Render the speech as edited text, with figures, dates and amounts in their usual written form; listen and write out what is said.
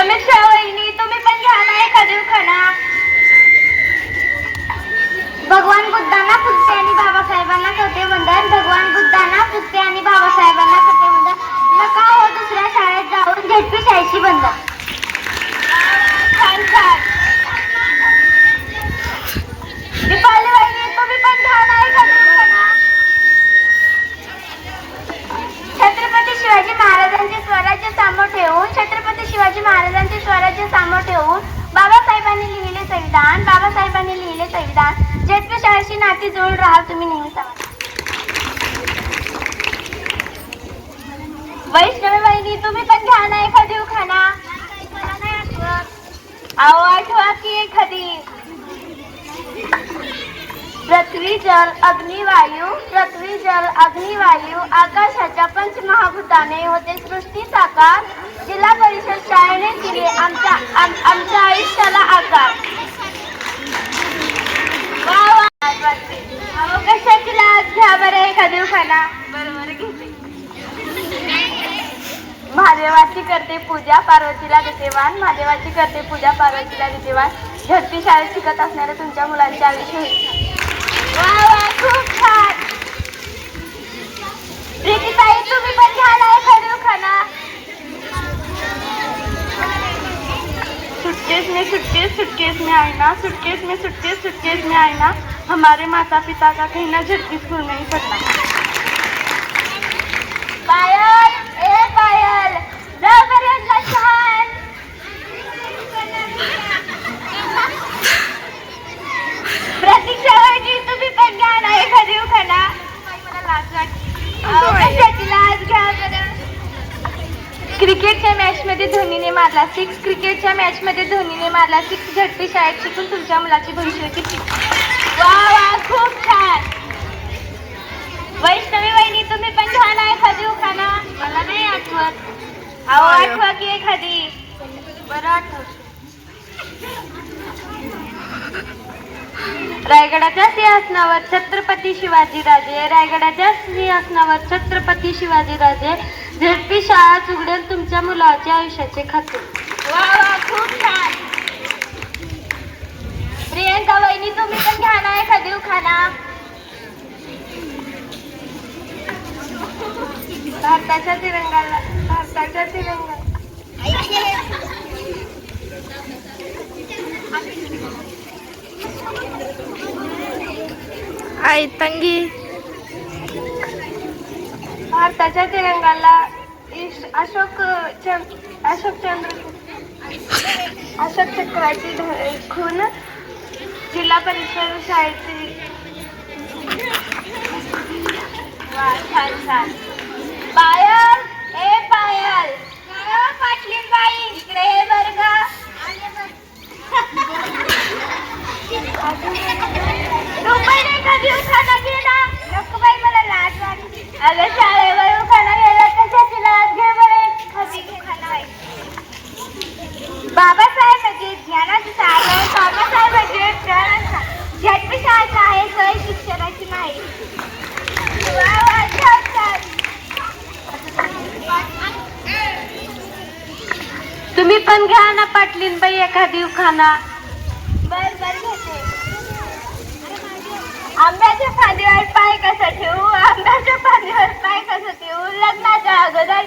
समीक्षा वहिनी तुम्ही पण घ्या ना एखादी उखाणा. भगवान बुद्धांना पुसते आणि बाबासाहेबांना करते वंदन. भगवान बुद्धांना पुसते आणि बाबासाहेबांना करते वंदन. नका हो दुसऱ्या शाळेत जाऊन झेडपी शाळेची बंधन. छान छान. दीपाली वहिनी तुम्ही पण घ्या ना एखादी उखाणा. छत्रपती शिवाजी महाराजांचे स्वराज्य समोर ठेवून छत्रपती शिवाजी महाराजांचे स्वराज्य समोर ठेवून बाबासाहेबांनी लिहिले संविधान. बाबासाहेबांनी लिहिले संविधान. झेडपी शाळेची नाती जुळून राहा तुम्ही नेहमी समाधान. वैष्णवी वहिनी तुम्ही पण घ्या ना एखादी उखाणा. अहो आठवा की एखादी. पृथ्वी जल अग्निवायू पृथ्वी जल अग्निवायू आकाशाच्या पंचमहाभूताने होते सृष्टी साकार. जिल्हा परिषद शाळेने दिले आमच्या आयुष्याला आकार. वा वा. अहो कशाची लाज घ्या बरं एखादी उखाणा. बरोबर घेते. महादेवाची करते पूजा पार्वतीला देते वाण. महादेवाची करते पूजा पार्वतीला देते वाण. झडपी शाळेत शिकत असणाऱ्या तुमच्या मुलांचे आयुष्य होईल. वा वा खूप छान. प्रीतीताई तुम्ही पण घ्या ना एखादी उखाणा. सुटकेस में आईना सुटकेस में आईना हमारे माता पिता का कहना झटकी स्कूल नहीं पढ़ना. पायल ए पायल जबरदस्त छान. प्रतीक्षा वहिनी तुम्ही पण घ्या ना एखादी उखाणा. मला लाज वाटते. कशाची लाज घ्या बरं. क्रिकेटच्या मॅच मध्ये धोनीने मारला 6. क्रिकेटच्या मॅच मध्ये धोनीने मारला 6. झटपी शाळेत शिकून तुमच्या मुलाचे भविष्य किती. वा वा खूप छान. वैष्णवी वहिनी तुम्ही पण घ्या ना एखादी उखाणा. मला नाही आठवत. अहो आठवा की एखादी. बरं आठवत. रायगडाच्या सिंहासनावर छत्रपती शिवाजीराजे. रायगडाच्या सिंहासनावर छत्रपती शिवाजीराजे. झेडपी शाळा उघडेल तुमच्या मुलाच्या आयुष्याचे खाते. वा वा खूप छान. प्रियंका वहिनी तुम्ही पण घ्या ना एखादी उखाणा. भारताच्या तिरंगाला आई तंगी. भारताच्या तिरंगाला अशोक चक्राची खून. जिल्हा परिषद शाळेची. वा छान छान. पायल ए पायल पाटलीन बाई इकडे हे वर्ग. एखादी उखाणा घे ना. नको बाई मला लाज वाटते. अगं शाळेवर उखाणा घ्यायला कशाची लाज घे बरं एखादी उखाणा बाई. बाबासाहेब म्हणजे ज्ञानाचं सागर. बाबासाहेब म्हणजे ज्ञानाचा. झटपी शाळेचा आहे सोय शिक्षणाची नाही. वा वा छान छान. तुम्ही पण घ्या ना पाटलीन बाई एखादी उखाणा. बर घेते. आंब्याच्या फांदीवर पाय कसा ठेवू. आंब्याच्या फांदीवर पाय कसा ठेवू. लग्नाच्या अगोदर